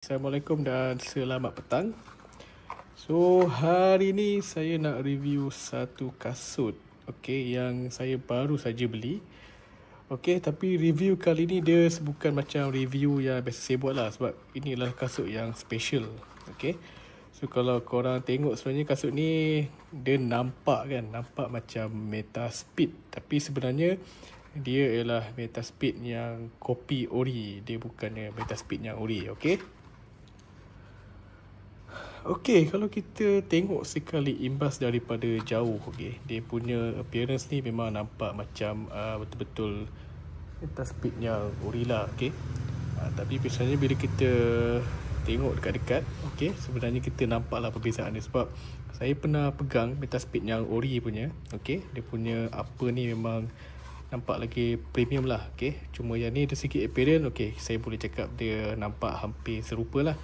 Assalamualaikum dan selamat petang. So, hari ni saya nak review satu kasut yang saya baru saja beli. Tapi review kali ni dia bukan macam review yang biasa saya buat lah, sebab ini adalah kasut yang special. So, kalau korang tengok sebenarnya kasut ni dia nampak macam Metaspeed, tapi sebenarnya dia ialah Metaspeed yang kopi ori. Dia bukannya Metaspeed yang ori. Kalau kita tengok sekali imbas daripada jauh, dia punya appearance ni memang nampak macam betul-betul Metaspeed yang ori lah, tapi biasanya bila kita tengok dekat-dekat, sebenarnya kita nampaklah perbezaan dia, sebab saya pernah pegang Metaspeed yang ori punya, dia punya apa ni memang nampak lagi premium lah, cuma yang ni dari segi appearance, saya boleh cakap dia nampak hampir serupa lah.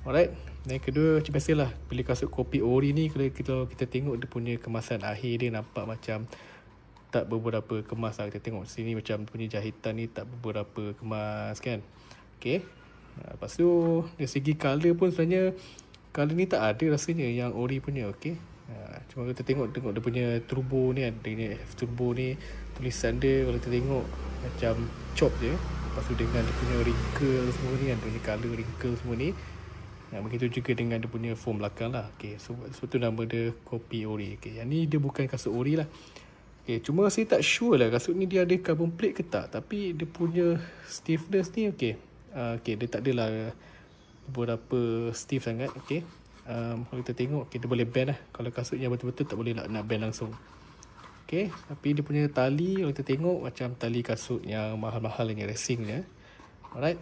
Alright, dan kedua macam biasalah, bila kasut kopi ori ni, kalau kita tengok dia punya kemasan akhir dia nampak macam tak beberapa kemas lah. Kita tengok sini macam punya jahitan ni tak beberapa kemas kan. Lepas tu dari segi colour pun sebenarnya colour ni tak ada rasanya yang ori punya. Cuma kita tengok dia punya turbo ni kan, dia turbo ni tulisan dia kalau kita tengok macam chop je. Lepas tu dengan dia punya wrinkle semua ni kan, dia punya colour wrinkle semua ni. Begitu juga dengan dia punya foam belakang lah. Sebab tu nama dia kopi ori. Yang ni dia bukan kasut ori lah. Cuma saya tak sure lah kasut ni dia ada carbon plate ke tak, tapi dia punya stiffness ni dia tak adalah berapa stiff sangat. Kalau kita tengok dia boleh bend lah. Kalau kasut yang betul-betul tak boleh nak bend langsung. Tapi dia punya tali kalau kita tengok macam tali kasut yang mahal-mahal yang racing je. Alright.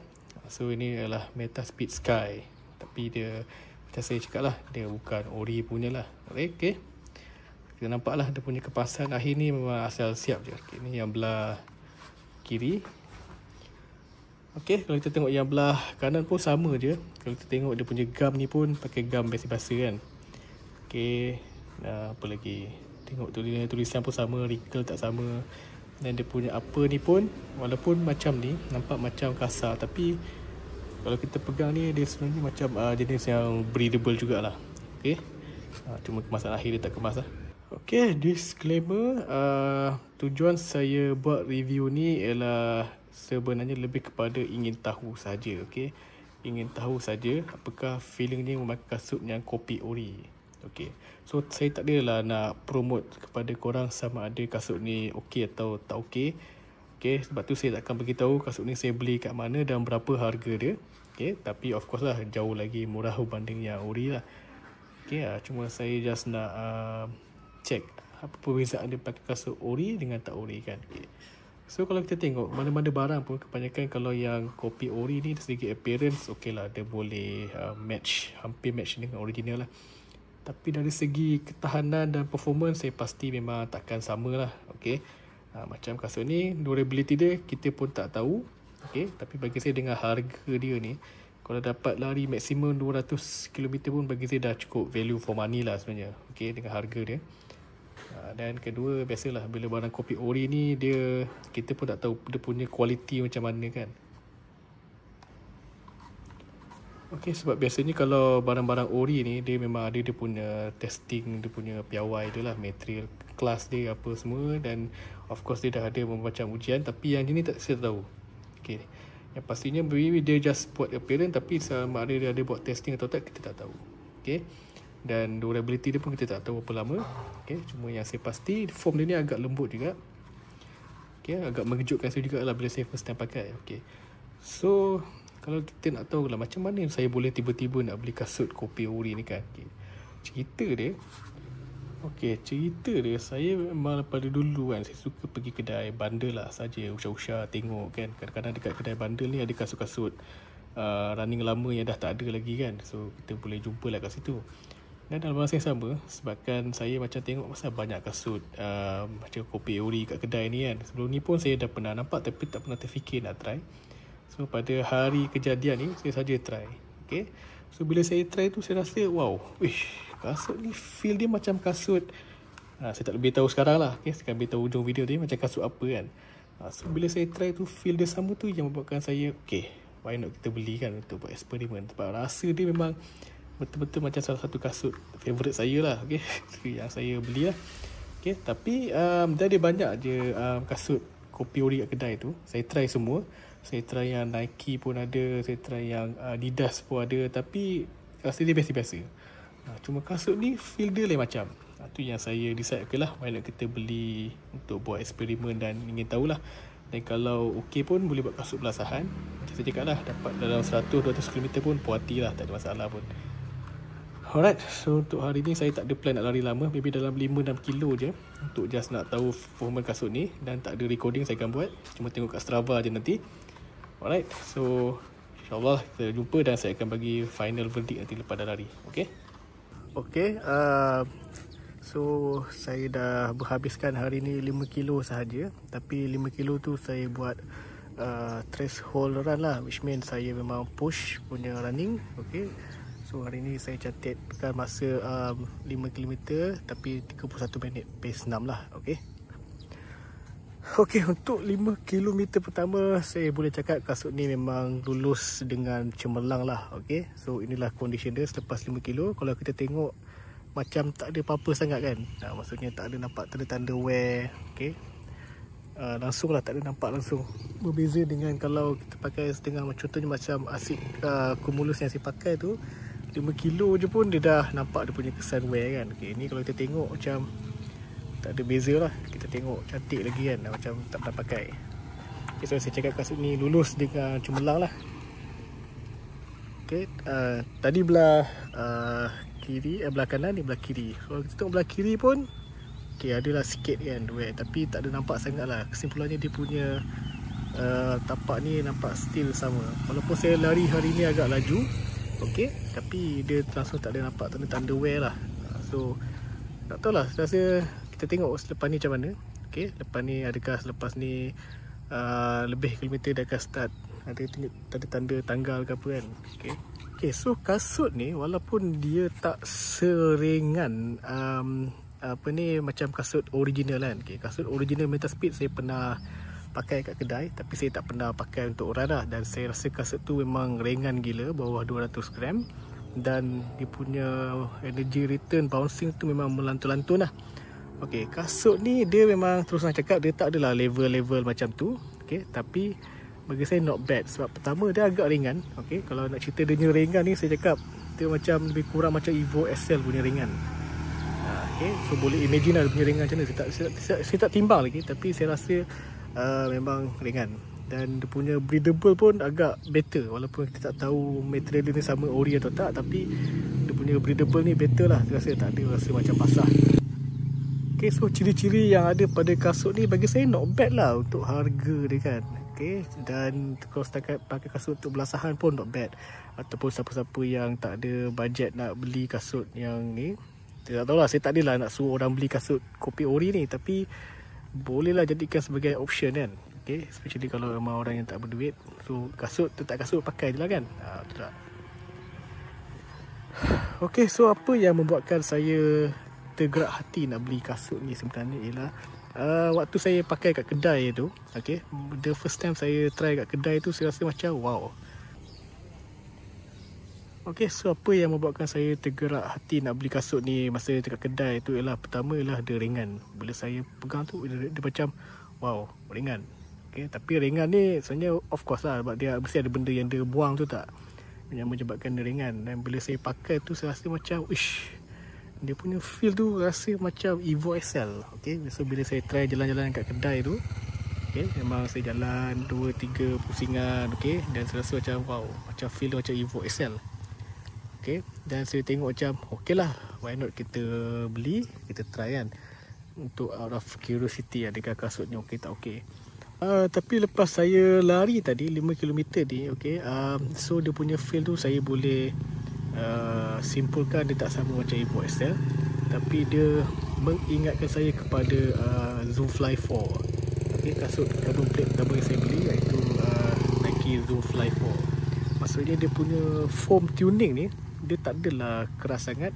So ini adalah Metaspeed Sky, tapi dia macam saya cakap lah, dia bukan ori punya lah. Kita nampak lah dia punya kepasan akhir ni memang asal siap je. Ni yang belah kiri. Kalau kita tengok yang belah kanan pun sama je. Kalau kita tengok dia punya gum ni pun pakai gum biasa-biasa kan. Apa lagi, tengok tulisan pun sama, wrinkle tak sama. Dan dia punya apa ni pun, walaupun macam ni nampak macam kasar, tapi kalau kita pegang ni dia sebenarnya macam jenis yang breathable jugalah. Cuma kemasan akhir dia tak kemas lah. Disclaimer, tujuan saya buat review ni ialah sebenarnya lebih kepada ingin tahu saja. Ingin tahu saja apakah feelingnya memakai kasut yang kopi ori. So saya tak adalah nak promote kepada korang sama ada kasut ni okey atau tak okey. Sebab tu saya takkan beritahu kasut ni saya beli kat mana dan berapa harga dia. Tapi of course lah jauh lagi murah berbanding yang ori lah. Cuma saya just nak check apa perbezaan dia pakai kasut ori dengan tak ori kan. So kalau kita tengok mana-mana barang pun, kebanyakan kalau yang kopi ori ni dari segi appearance lah, dia boleh hampir match dengan original lah. Tapi dari segi ketahanan dan performance saya pasti memang takkan sama lah. Macam kasut ni, durability dia kita pun tak tahu. Tapi bagi saya dengan harga dia ni, kalau dapat lari maksimum 200 km pun bagi saya dah cukup value for money lah sebenarnya. Dengan harga dia. Dan kedua, biasalah bila barang kopi ori ni, kita pun tak tahu dia punya kualiti macam mana kan. Sebab biasanya kalau barang-barang ori ni dia memang ada dia punya testing, dia punya piawai dia lah, material kelas dia apa semua, dan of course dia dah ada macam ujian. Tapi yang ni tak saya tahu. Yang pastinya dia just buat appearance, tapi sama ada dia ada buat testing atau tak kita tak tahu. Dan durability dia pun kita tak tahu berapa lama. Cuma yang saya pasti foam dia ni agak lembut juga. Agak mengejutkan saya juga lah bila saya first time pakai. So kalau kita nak tahu lah macam mana saya boleh tiba-tiba nak beli kasut kopi ori ni kan. Cerita dia, saya memang pada dulu kan, saya suka pergi kedai bundle lah saja, usah-usah tengok kan. Kadang-kadang dekat kedai bundle ni ada kasut-kasut running lama yang dah tak ada lagi kan. So kita boleh jumpa lah kat situ. Dan dalam masa yang sama, sebabkan saya macam tengok masa banyak kasut macam kopi ori kat kedai ni kan. Sebelum ni pun saya dah pernah nampak tapi tak pernah terfikir nak try. So pada hari kejadian ni saya saja try. So bila saya try tu saya rasa wow, kasut ni feel dia macam kasut saya tak lebih tahu sekarang lah. Saya akan beritahu hujung video dia macam kasut apa kan. So bila saya try tu feel dia sama tu yang membuatkan saya why not kita beli kan untuk buat eksperimen. Sebab rasa dia memang betul-betul macam salah satu kasut favourite saya lah, okay? Yang saya beli lah, okay? Tapi dia ada banyak je kasut kopi ori kat kedai tu. Saya try semua. Saya try yang Nike pun ada, saya try yang Adidas pun ada, tapi rasa dia biasa-biasa. Cuma kasut ni feel dia lain macam. Tu yang saya decide, okay lah, why not kita beli untuk buat eksperimen dan ingin tahulah. Dan kalau okey pun boleh buat kasut belasahan. Macam saya cakap lah, dapat dalam 100-200 km pun puas hati lah, tak ada masalah pun. Alright, so untuk hari ni saya tak ada plan nak lari lama. Maybe dalam 5-6 kilo je, untuk just nak tahu performance kasut ni. Dan tak ada recording saya akan buat, cuma tengok kat Strava je nanti. Alright, so InsyaAllah kita jumpa dan saya akan bagi final verdict nanti lepas dah lari. Okay? Okay, so saya dah berhabiskan hari ni 5 kilo sahaja. Tapi 5 kilo tu saya buat threshold run lah, which means saya memang push punya running. Okay, so hari ni saya catatkan masa 5 km tapi 31 minit, pace 6 lah. Okay. Okay, untuk 5 km pertama saya boleh cakap kasut ni memang lulus dengan cemerlang lah. Okay, so inilah condition dia selepas 5 kilo. Kalau kita tengok macam tak ada apa-apa sangat kan, maksudnya tak ada nampak tanda-tanda wear. Okay, langsung lah, tak ada nampak langsung. Berbeza dengan kalau kita pakai setengah, contohnya macam Asics Cumulus yang saya pakai tu, 5 kilo je pun dia dah nampak dia punya kesan wear kan. Okay, ni kalau kita tengok macam tak ada beza lah, kita tengok cantik lagi kan, macam tak pernah pakai. Okay, so saya cakap kasut ni lulus dengan cemerlang lah. Okay, tadi belah kiri, belah kanan ni belah kiri. Kalau kita tengok belah kiri pun okay, adalah sikit kan wear, tapi tak ada nampak sangat lah. Kesimpulannya dia punya tapak ni nampak still sama. Walaupun saya lari hari ni agak laju, okay, tapi dia langsung tak ada nampak tanda-tanda wear lah. So tak tahu lah, saya rasa kita tengok selepas ni macam mana. Okay, lepas ni adakah selepas ni lebih kilometer dah akan start ada tanda-tanda tanggal ke apa kan. Okay. Okay, so kasut ni walaupun dia tak seringan apa ni macam kasut original kan. Okay, kasut original Metaspeed saya pernah pakai kat kedai, tapi saya tak pernah pakai untuk run lah. Dan saya rasa kasut tu memang ringan gila, bawah 200 gram. Dan dia punya energy return bouncing tu memang melantun-lantun lah. Okay, kasut ni dia memang terus nak cakap dia tak adalah level-level macam tu. Okay, tapi bagi saya not bad. Sebab pertama dia agak ringan. Okay, kalau nak cerita dia punya ringan ni, saya cakap dia macam lebih kurang macam Evo SL punya ringan. Okay, so boleh imagine lah dia punya ringan macam mana. Saya tak timbang lagi, tapi saya rasa memang ringan. Dan dia punya breathable pun agak better. Walaupun kita tak tahu material ni sama ori atau tak, tapi dia punya breathable ni better lah. Saya rasa tak ada rasa macam basah. Okay, so ciri-ciri yang ada pada kasut ni bagi saya not bad lah untuk harga dia kan. Okay, dan kalau setakat pakai kasut untuk belasahan pun not bad. Ataupun siapa-siapa yang tak ada bajet nak beli kasut yang ni, saya tak tahulah, saya tak adalah nak suruh orang beli kasut kopi ori ni, tapi bolehlah jadikan sebagai option kan. Okay, especially kalau memang orang yang tak berduit. So kasut, tetap kasut pakai je lah kan. Betul tak? Okay, so apa yang membuatkan saya tergerak hati nak beli kasut ni sebenarnya ialah waktu saya pakai kat kedai tu. Okay, the first time saya try kat kedai tu, saya rasa macam wow. Okay, so apa yang membuatkan saya tergerak hati nak beli kasut ni masa dekat kedai tu ialah, pertama ialah dia ringan. Bila saya pegang tu dia macam wow, ringan. Okay, tapi ringan ni sebenarnya of course lah, sebab dia mesti ada benda yang dia buang tu tak, yang menyebabkan dia ringan. Dan bila saya pakai tu saya rasa macam ish, dia punya feel tu rasa macam Evo SL. Okay, so bila saya try jalan-jalan kat kedai tu, okay, memang saya jalan 2-3 pusingan. Okay, dan saya rasa macam wow, macam feel macam Evo SL. Okay, dan saya tengok macam okay lah, why not kita beli, kita try kan, untuk out of curiosity adakah kasutnya okay tak okay. Tapi lepas saya lari tadi 5 km ni, okay, so dia punya feel tu saya boleh simpulkan dia tak sama macam Evo SL, tapi dia mengingatkan saya kepada Zoomfly 4. Okay, kasut carbon plate pertama yang saya beli iaitu Nike Zoomfly 4. Maksudnya dia punya foam tuning ni, dia tak adalah keras sangat,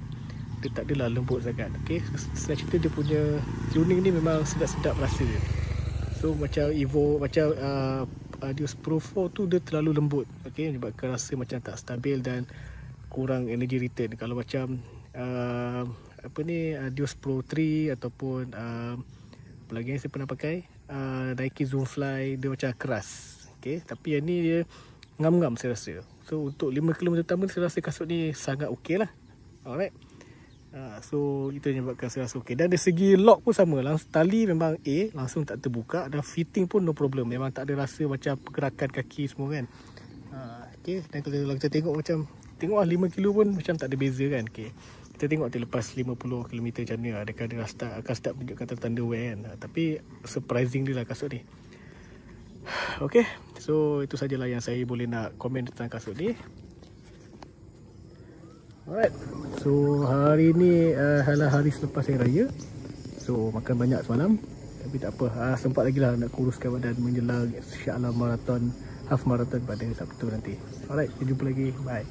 dia tak adalah lembut sangat. Okay, saya cerita dia punya tuning ni memang sedap-sedap rasa. So macam Evo, macam Adios Pro 4 tu dia terlalu lembut, okay, menyebabkan rasa macam tak stabil dan kurang energy return. Kalau macam Adios Pro 3 ataupun apa lagi yang saya pernah pakai, Nike Zoom Fly, dia macam keras, okay. Tapi yang ni dia ngam-ngam saya rasa. So untuk 5 km pertama saya rasa kasut ni sangat okey lah. Alright. So itu yang menyebabkan saya rasa okey. Dan dari segi lock pun sama, tali memang langsung tak terbuka, dan fitting pun no problem. Memang tak ada rasa macam pergerakan kaki semua kan. Okay. Dan kalau kita tengok macam, tengoklah 5 kilo pun macam tak ada beza kan. Okay. Kita tengok lepas 50 km macam ni, adakah dia akan start menunjukkan tanda wear kan. Tapi surprisingly lah kasut ni. Okay. So itu sajalah yang saya boleh nak komen tentang kasut ni. Alright. So hari ni adalah hari selepas hari raya. So makan banyak semalam. Tapi tak apa, sempat lagi lah nak kuruskan badan menjelang insya-Allah marathon, half marathon pada Sabtu nanti. Alright, kita jumpa lagi. Bye.